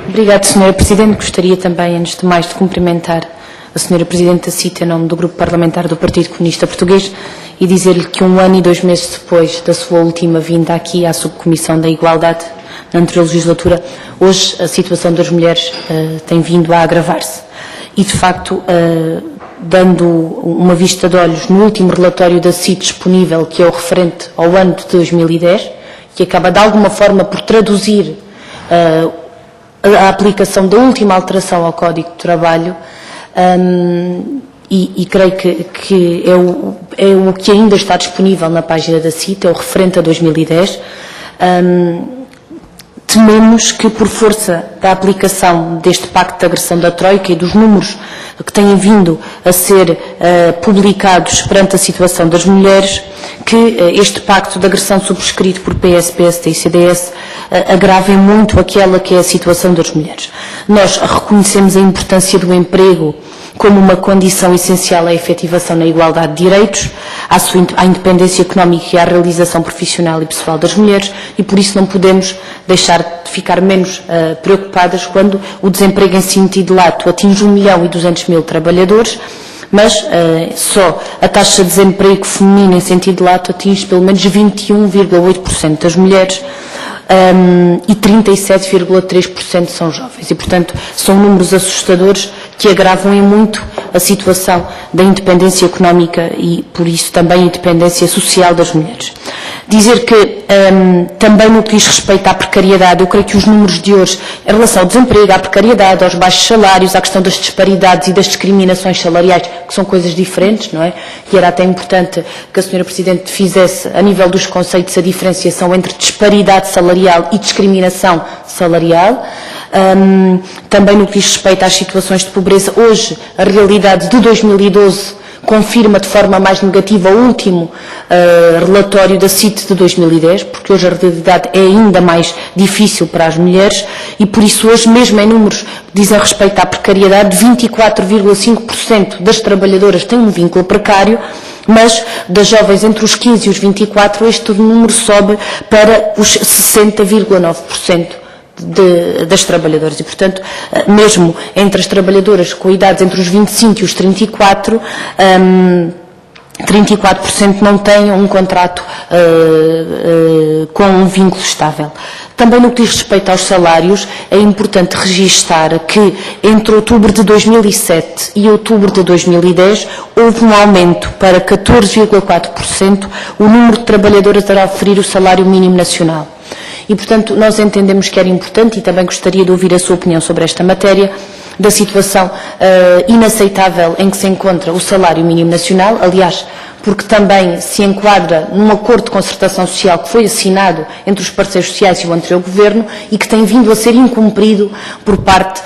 Obrigada, Sra. Presidente. Gostaria também, antes de mais, de cumprimentar a Sra. Presidente da CIT em nome do Grupo Parlamentar do Partido Comunista Português e dizer-lhe que 1 ano e 2 meses depois da sua última vinda aqui à Subcomissão da Igualdade, na anterior legislatura, hoje a situação das mulheres tem vindo a agravar-se. E, de facto, dando uma vista de olhos no último relatório da CIT disponível, que é o referente ao ano de 2010, que acaba de alguma forma por traduzir a aplicação da última alteração ao Código de Trabalho, e creio que é o que ainda está disponível na página da CIT, é o referente a 2010, tememos que, por força da aplicação deste Pacto de Agressão da Troika e dos números que têm vindo a ser publicados perante a situação das mulheres, que este Pacto de Agressão subscrito por PS, PSD e CDS agravem muito aquela que é a situação das mulheres. Nós reconhecemos a importância do emprego como uma condição essencial à efetivação na igualdade de direitos, à independência económica e à realização profissional e pessoal das mulheres, e por isso não podemos deixar de ficar menos preocupadas quando o desemprego em sentido lato atinge 1.200.000 trabalhadores, mas só a taxa de desemprego feminino em sentido lato atinge pelo menos 21,8% das mulheres, e 37,3% são jovens. E, portanto, são números assustadores que agravam em muito a situação da independência económica e, por isso, também a independência social das mulheres. Dizer que, também no que diz respeito à precariedade, eu creio que os números de hoje, em relação ao desemprego, à precariedade, aos baixos salários, à questão das disparidades e das discriminações salariais, que são coisas diferentes, não é? E era até importante que a Sra. Presidente fizesse, a nível dos conceitos, a diferenciação entre disparidade salarial e discriminação salarial. Também no que diz respeito às situações de pobreza, hoje, a realidade de 2012 confirma de forma mais negativa o último relatório da CIT de 2010, porque hoje a realidade é ainda mais difícil para as mulheres e, por isso, hoje, mesmo em números que dizem respeito à precariedade, 24,5% das trabalhadoras têm um vínculo precário, mas das jovens entre os 15 e os 24, este número sobe para os 60,9%. Das trabalhadoras e, portanto, mesmo entre as trabalhadoras com idades entre os 25 e os 34, 34% não têm um contrato com um vínculo estável. Também no que diz respeito aos salários, é importante registar que entre outubro de 2007 e outubro de 2010 houve um aumento para 14,4% o número de trabalhadoras a oferir o salário mínimo nacional. E, portanto, nós entendemos que era importante, e também gostaria de ouvir a sua opinião sobre esta matéria, da situação inaceitável em que se encontra o salário mínimo nacional, aliás, porque também se enquadra num acordo de concertação social que foi assinado entre os parceiros sociais e o anterior Governo e que tem vindo a ser incumprido por parte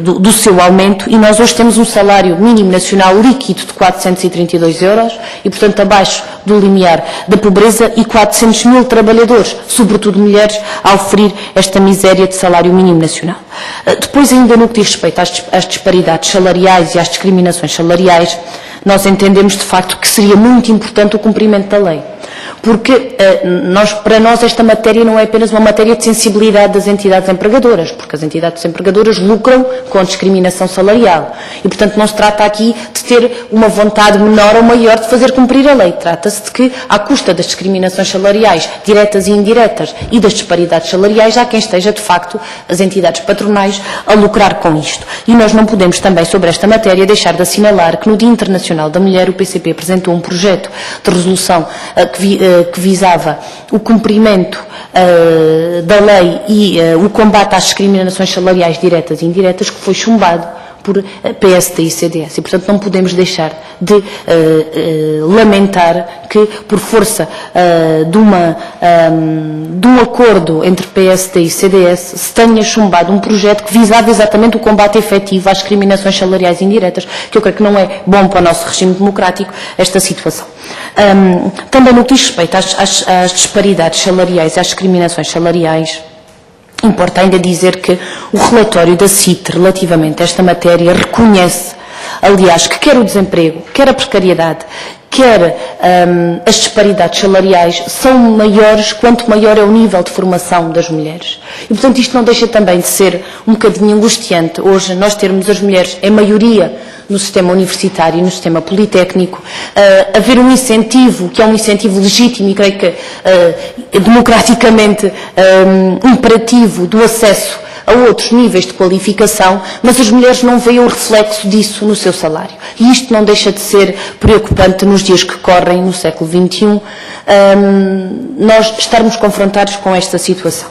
do seu aumento, e nós hoje temos um salário mínimo nacional líquido de 432 euros e, portanto, abaixo do limiar da pobreza, e 400.000 trabalhadores, sobretudo mulheres, a oferir esta miséria de salário mínimo nacional. Depois, ainda no que diz respeito às disparidades salariais e às discriminações salariais, nós entendemos, de facto, que seria muito importante o cumprimento da lei. Porque para nós esta matéria não é apenas uma matéria de sensibilidade das entidades empregadoras, porque as entidades empregadoras lucram com a discriminação salarial. E, portanto, não se trata aqui de ter uma vontade menor ou maior de fazer cumprir a lei. Trata-se de que, à custa das discriminações salariais, diretas e indiretas, e das disparidades salariais, há quem esteja, de facto, as entidades patronais, a lucrar com isto. E nós não podemos também, sobre esta matéria, deixar de assinalar que no Dia Internacional da Mulher o PCP apresentou um projeto de resolução que visava o cumprimento da lei e o combate às discriminações salariais diretas e indiretas, que foi chumbado por PSD e CDS. E, portanto, não podemos deixar de lamentar que, por força de um acordo entre PSD e CDS, se tenha chumbado um projeto que visava exatamente o combate efetivo às discriminações salariais indiretas, que eu creio que não é bom para o nosso regime democrático esta situação. Também no que diz respeito às disparidades salariais e às discriminações salariais, importa ainda dizer que o relatório da CIT relativamente a esta matéria reconhece aliás, que quer o desemprego, quer a precariedade, quer as disparidades salariais, são maiores quanto maior é o nível de formação das mulheres. E, portanto, isto não deixa também de ser um bocadinho angustiante hoje nós termos as mulheres, em maioria, no sistema universitário e no sistema politécnico, haver um incentivo, que é um incentivo legítimo e creio que democraticamente imperativo do acesso a outros níveis de qualificação, mas as mulheres não veem o reflexo disso no seu salário. E isto não deixa de ser preocupante nos dias que correm, no século XXI, nós estarmos confrontados com esta situação.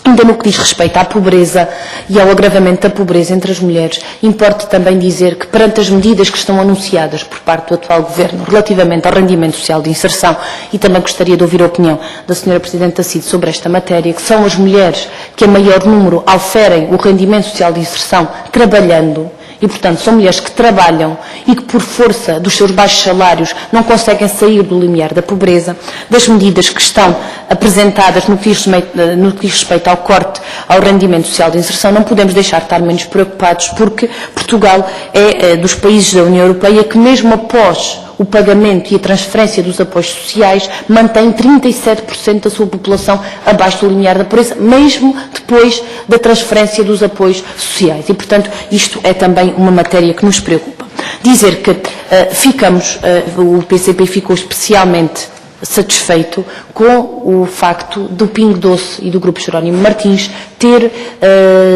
Ainda no que diz respeito à pobreza e ao agravamento da pobreza entre as mulheres, importa também dizer que, perante as medidas que estão anunciadas por parte do atual Governo relativamente ao rendimento social de inserção, e também gostaria de ouvir a opinião da Sra. Presidente da CID sobre esta matéria, que são as mulheres que em maior número oferem o rendimento social de inserção trabalhando, e, portanto, são mulheres que trabalham e que, por força dos seus baixos salários, não conseguem sair do limiar da pobreza, das medidas que estão apresentadas no que diz respeito ao corte ao rendimento social de inserção, não podemos deixar de estar menos preocupados, porque Portugal é dos países da União Europeia que, mesmo após o pagamento e a transferência dos apoios sociais, mantém 37% da sua população abaixo do limiar da pobreza, mesmo depois da transferência dos apoios sociais. E, portanto, isto é também uma matéria que nos preocupa. Dizer que o PCP ficou especialmente satisfeito com o facto do Pingo Doce e do Grupo Jerónimo Martins ter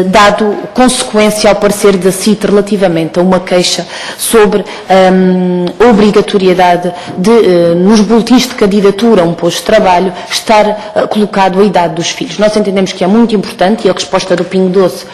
dado consequência ao parecer da CIT relativamente a uma queixa sobre a obrigatoriedade de, nos boletins de candidatura a um posto de trabalho, estar colocado a idade dos filhos. Nós entendemos que é muito importante, e a resposta do Pingo Doce,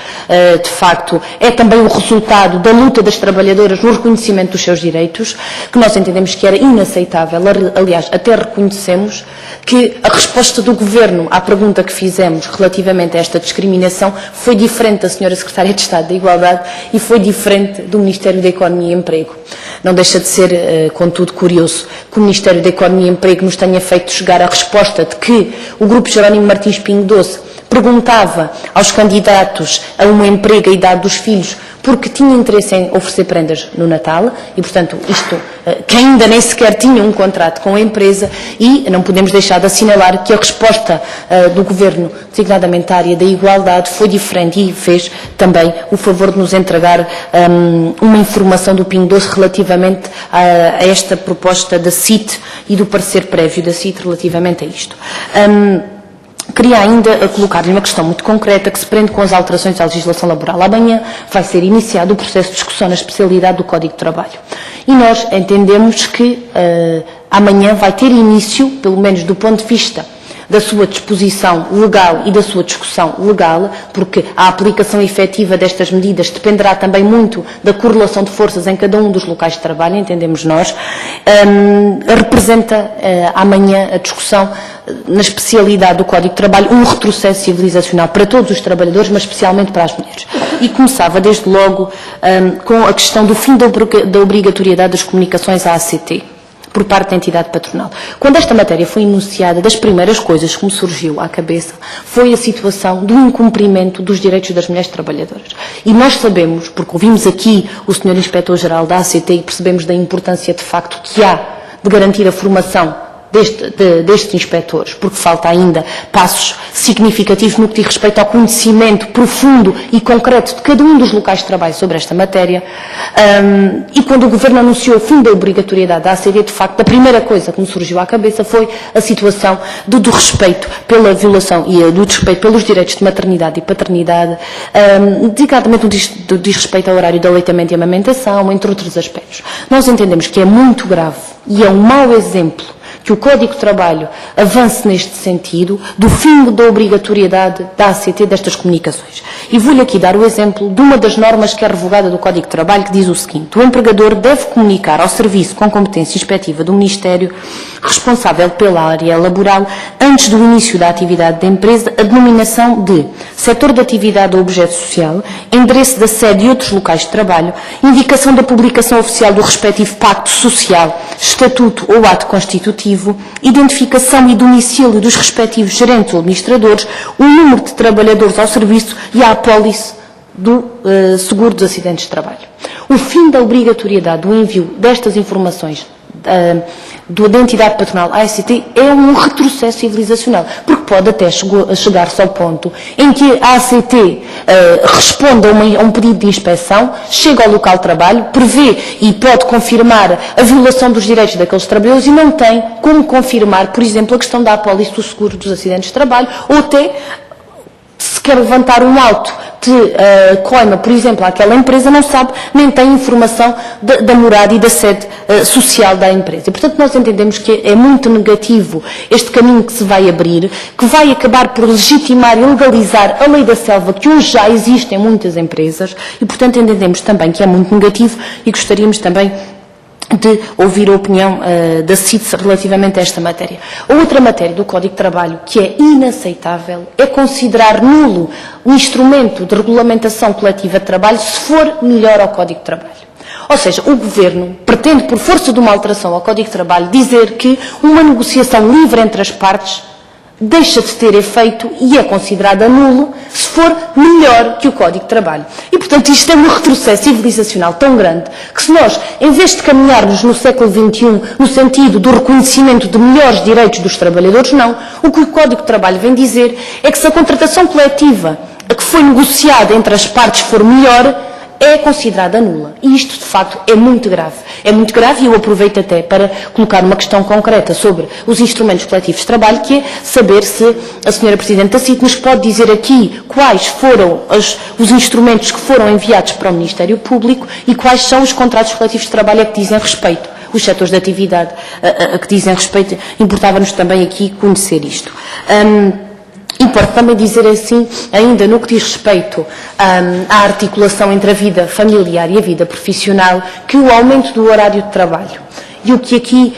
de facto, é também o resultado da luta das trabalhadoras no reconhecimento dos seus direitos, que nós entendemos que era inaceitável. Aliás, até reconhecemos que a resposta do Governo à pergunta que fizemos relativamente a esta discriminação foi diferente da Sra. Secretária de Estado da Igualdade e foi diferente do Ministério da Economia e Emprego. Não deixa de ser, contudo, curioso que o Ministério da Economia e Emprego nos tenha feito chegar a resposta de que o Grupo Jerónimo Martins Pingo Doce perguntava aos candidatos a um emprego à idade dos filhos porque tinha interesse em oferecer prendas no Natal e, portanto, isto que ainda nem sequer tinha um contrato com a empresa, e não podemos deixar de assinalar que a resposta do Governo, designadamente a área da igualdade, foi diferente e fez também o favor de nos entregar uma informação do Pingo Doce relativamente a esta proposta da CIT e do parecer prévio da CIT relativamente a isto. Queria ainda colocar-lhe uma questão muito concreta que se prende com as alterações à legislação laboral. Amanhã vai ser iniciado o processo de discussão na especialidade do Código de Trabalho. E nós entendemos que amanhã vai ter início, pelo menos do ponto de vista da sua disposição legal e da sua discussão legal, porque a aplicação efetiva destas medidas dependerá também muito da correlação de forças em cada um dos locais de trabalho, entendemos nós, representa amanhã a discussão na especialidade do Código de Trabalho um retrocesso civilizacional para todos os trabalhadores, mas especialmente para as mulheres. E começava desde logo com a questão do fim da obrigatoriedade das comunicações à ACT, por parte da entidade patronal. Quando esta matéria foi enunciada, das primeiras coisas que me surgiu à cabeça foi a situação do incumprimento dos direitos das mulheres trabalhadoras. E nós sabemos, porque ouvimos aqui o Sr. Inspetor-Geral da ACT e percebemos da importância de facto que há de garantir a formação destes inspectores, porque falta ainda passos significativos no que diz respeito ao conhecimento profundo e concreto de cada um dos locais de trabalho sobre esta matéria. E quando o Governo anunciou o fim da obrigatoriedade da ACD, de facto, a primeira coisa que me surgiu à cabeça foi a situação do respeito pela violação e do desrespeito pelos direitos de maternidade e paternidade, dedicadamente do desrespeito ao horário de aleitamento e amamentação, entre outros aspectos. Nós entendemos que é muito grave e é um mau exemplo que o Código de Trabalho avance neste sentido do fim da obrigatoriedade da ACT destas comunicações. E vou-lhe aqui dar o exemplo de uma das normas que é revogada do Código de Trabalho, que diz o seguinte: o empregador deve comunicar ao serviço com competência inspectiva do Ministério responsável pela área laboral, antes do início da atividade da empresa, a denominação de setor de atividade ou objeto social, endereço da sede e outros locais de trabalho, indicação da publicação oficial do respectivo pacto social, estatuto ou ato constitutivo, identificação e domicílio dos respectivos gerentes ou administradores, o número de trabalhadores ao serviço e a apólice do seguro dos acidentes de trabalho. O fim da obrigatoriedade do envio destas informações da entidade patronal à ACT é um retrocesso civilizacional, porque pode até chegar-se ao ponto em que a ACT responde a um pedido de inspeção, chega ao local de trabalho, prevê e pode confirmar a violação dos direitos daqueles trabalhadores e não tem como confirmar, por exemplo, a questão da apólice do seguro dos acidentes de trabalho, ou até se quer levantar um auto de coima, por exemplo, àquela empresa, não sabe, nem tem informação da morada e da sede social da empresa. E, portanto, nós entendemos que é muito negativo este caminho que se vai abrir, que vai acabar por legitimar e legalizar a lei da selva, que hoje já existe em muitas empresas, e, portanto, entendemos também que é muito negativo e gostaríamos também de ouvir a opinião da CITES relativamente a esta matéria. A outra matéria do Código de Trabalho que é inaceitável é considerar nulo o instrumento de regulamentação coletiva de trabalho se for melhor ao Código de Trabalho. Ou seja, o Governo pretende, por força de uma alteração ao Código de Trabalho, dizer que uma negociação livre entre as partes deixa de ter efeito e é considerada nulo se for melhor que o Código de Trabalho. E, portanto, isto é um retrocesso civilizacional tão grande que se nós, em vez de caminharmos no século XXI no sentido do reconhecimento de melhores direitos dos trabalhadores, não. O que o Código de Trabalho vem dizer é que se a contratação coletiva que foi negociada entre as partes for melhor, é considerada nula. E isto, de facto, é muito grave. É muito grave e eu aproveito até para colocar uma questão concreta sobre os instrumentos coletivos de trabalho, que é saber se a Sra. Presidente da CIT nos pode dizer aqui quais foram os instrumentos que foram enviados para o Ministério Público e quais são os contratos coletivos de trabalho a que dizem respeito. Os setores de atividade a que dizem respeito. Importava-nos também aqui conhecer isto. Importa também dizer assim, ainda no que diz respeito à articulação entre a vida familiar e a vida profissional, que o aumento do horário de trabalho e o que aqui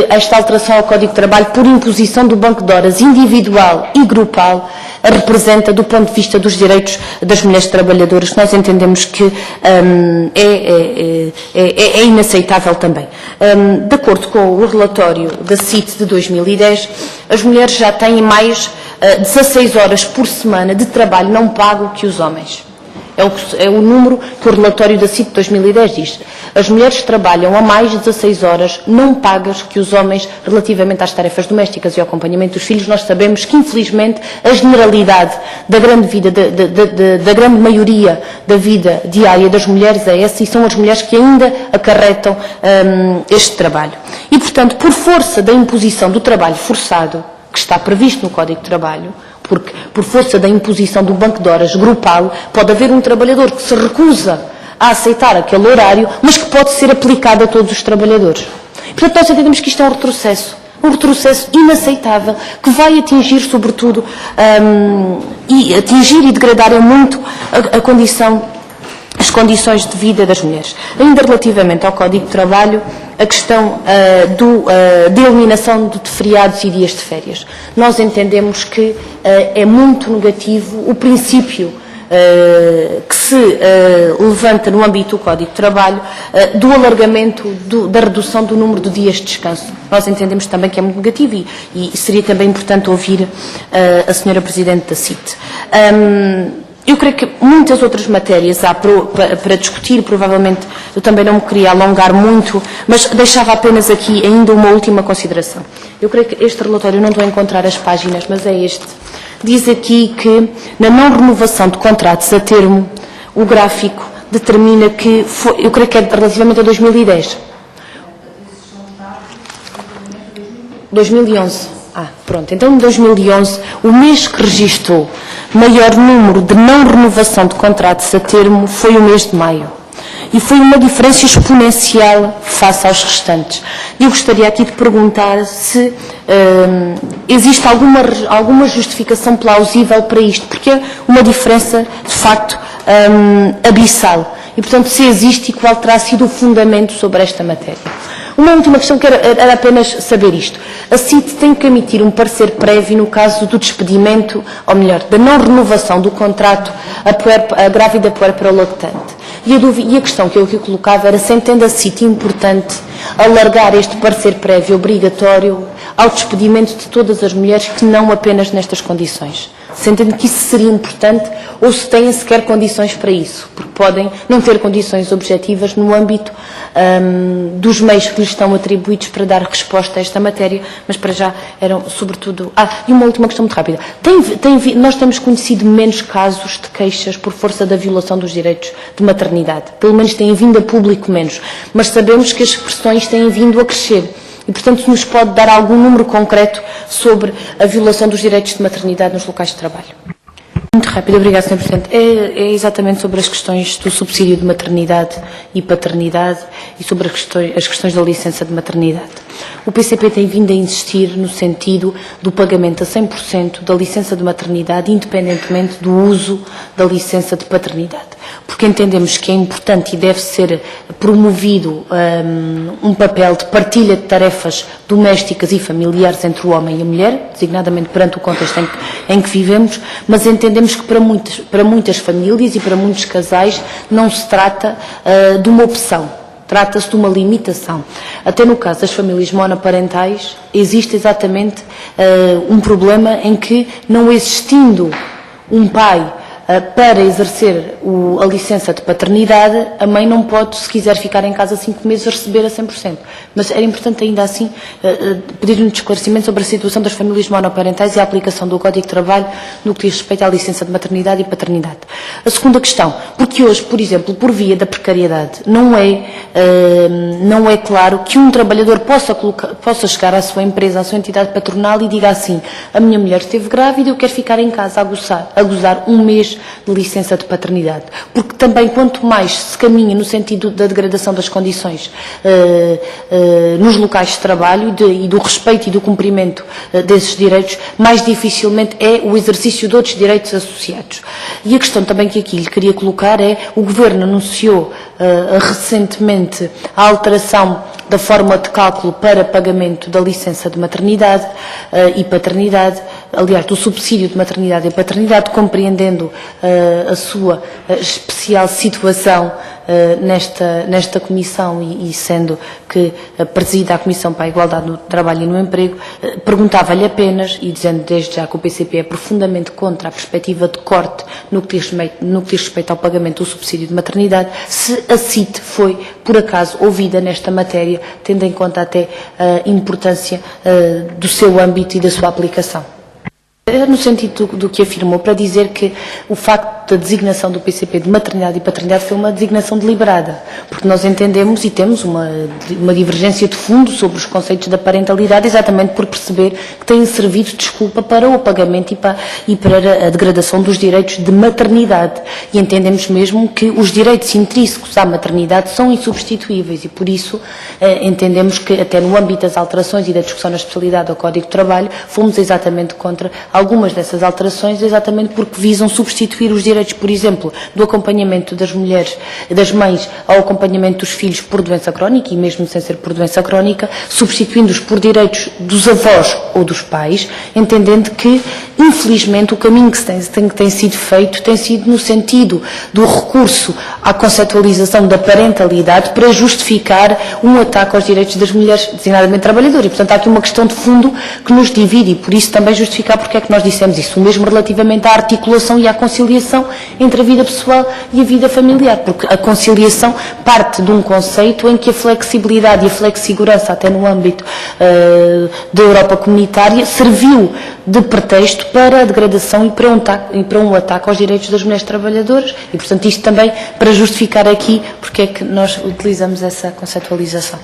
esta alteração ao Código de Trabalho por imposição do banco de horas individual e grupal representa do ponto de vista dos direitos das mulheres trabalhadoras, nós entendemos que é inaceitável também. De acordo com o relatório da CIT de 2010, as mulheres já têm mais 16 horas por semana de trabalho não pago que os homens. É o número que o relatório da CIT de 2010 diz. As mulheres trabalham a mais de 16 horas não pagas que os homens relativamente às tarefas domésticas e ao acompanhamento dos filhos. Nós sabemos que, infelizmente, a generalidade da grande vida, da grande maioria da vida diária das mulheres é essa, e são as mulheres que ainda acarretam este trabalho. E, portanto, por força da imposição do trabalho forçado, que está previsto no Código de Trabalho, porque por força da imposição do banco de horas grupal, pode haver um trabalhador que se recusa a aceitar aquele horário, mas que pode ser aplicado a todos os trabalhadores. Portanto, nós entendemos que isto é um retrocesso inaceitável, que vai atingir, sobretudo, atingir e degradar muito as condições de vida das mulheres. Ainda relativamente ao Código de Trabalho, a questão da eliminação de feriados e dias de férias. Nós entendemos que é muito negativo o princípio que se levanta no âmbito do Código de Trabalho do alargamento, da redução do número de dias de descanso. Nós entendemos também que é muito negativo e seria também importante ouvir a Sra. Presidente da CIT. Eu creio que muitas outras matérias há para discutir, provavelmente eu também não me queria alongar muito, mas deixava apenas aqui ainda uma última consideração. Eu creio que este relatório, não estou a encontrar as páginas, mas é este. Diz aqui que na não renovação de contratos a termo, o gráfico determina que, eu creio que é relativamente a 2010. 2011. Pronto. Então, em 2011, o mês que registrou maior número de não renovação de contratos a termo foi o mês de maio. E foi uma diferença exponencial face aos restantes. Eu gostaria aqui de perguntar se existe alguma justificação plausível para isto, porque é uma diferença, de facto, abissal. E, portanto, se existe e qual terá sido o fundamento sobre esta matéria. Uma última questão que era apenas saber isto. A CIT tem que emitir um parecer prévio no caso do despedimento, ou melhor, da não renovação do contrato à grávida puérpera ou lactante. E a questão que eu aqui colocava era se entende a CIT importante alargar este parecer prévio obrigatório ao despedimento de todas as mulheres que não apenas nestas condições. se entende que isso seria importante ou se têm sequer condições para isso, porque podem não ter condições objetivas no âmbito dos meios que lhes estão atribuídos para dar resposta a esta matéria, mas para já eram sobretudo... e uma última questão muito rápida. Nós temos conhecido menos casos de queixas por força da violação dos direitos de maternidade, pelo menos têm vindo a público menos, mas sabemos que as expressões têm vindo a crescer. E, portanto, nos pode dar algum número concreto sobre a violação dos direitos de maternidade nos locais de trabalho? Muito rápido, obrigada, Sr. Presidente. É exatamente sobre as questões do subsídio de maternidade e paternidade e sobre as questões da licença de maternidade. O PCP tem vindo a insistir no sentido do pagamento a 100% da licença de maternidade, independentemente do uso da licença de paternidade, porque entendemos que é importante e deve ser promovido um papel de partilha de tarefas domésticas e familiares entre o homem e a mulher, designadamente perante o contexto em que vivemos, mas entendemos que para muitas famílias e para muitos casais não se trata de uma opção. Trata-se de uma limitação. Até no caso das famílias monoparentais, existe exatamente um problema em que, não existindo um pai para exercer a licença de paternidade, a mãe não pode, se quiser ficar em casa 5 meses, receber a 100%. Mas era importante ainda assim pedir-nos esclarecimento sobre a situação das famílias monoparentais e a aplicação do Código de Trabalho no que diz respeito à licença de maternidade e paternidade. A segunda questão, porque hoje, por exemplo, por via da precariedade, não é claro que um trabalhador possa chegar à sua empresa, à sua entidade patronal e diga assim: a minha mulher esteve grávida e eu quero ficar em casa a gozar um mês de licença de paternidade, porque também quanto mais se caminha no sentido da degradação das condições nos locais de trabalho e do respeito e do cumprimento desses direitos, mais dificilmente é o exercício de outros direitos associados. E a questão também que aqui lhe queria colocar é: o Governo anunciou recentemente a alteração da forma de cálculo para pagamento da licença de maternidade e paternidade, aliás, do subsídio de maternidade e paternidade, compreendendo a sua especial situação nesta comissão e sendo que presida a Comissão para a Igualdade no Trabalho e no Emprego, perguntava-lhe apenas, e dizendo desde já que o PCP é profundamente contra a perspectiva de corte no que diz respeito ao pagamento do subsídio de maternidade, se a CIT foi, por acaso, ouvida nesta matéria, tendo em conta até a importância do seu âmbito e da sua aplicação. No sentido do que afirmou, para dizer que o facto da designação do PCP de maternidade e paternidade foi uma designação deliberada, porque nós entendemos e temos uma divergência de fundo sobre os conceitos da parentalidade, exatamente por perceber que têm servido de desculpa para o pagamento e para a degradação dos direitos de maternidade. E entendemos mesmo que os direitos intrínsecos à maternidade são insubstituíveis e, por isso, entendemos que até no âmbito das alterações e da discussão na especialidade do Código de Trabalho, fomos exatamente contra algumas dessas alterações, exatamente porque visam substituir os direitos, por exemplo, do acompanhamento das mulheres, das mães, ao acompanhamento dos filhos por doença crónica, e mesmo sem ser por doença crónica, substituindo-os por direitos dos avós ou dos pais, entendendo que, infelizmente, o caminho que tem sido feito tem sido no sentido do recurso à conceptualização da parentalidade para justificar um ataque aos direitos das mulheres, designadamente trabalhadoras. E, portanto, há aqui uma questão de fundo que nos divide e, por isso, também justificar porque é que nós dissemos isso. O mesmo relativamente à articulação e à conciliação entre a vida pessoal e a vida familiar, porque a conciliação parte de um conceito em que a flexibilidade e a flexigurança, até no âmbito da Europa comunitária, serviu de pretexto para a degradação e para um ataque aos direitos das mulheres trabalhadoras e, portanto, isto também para justificar aqui porque é que nós utilizamos essa conceptualização.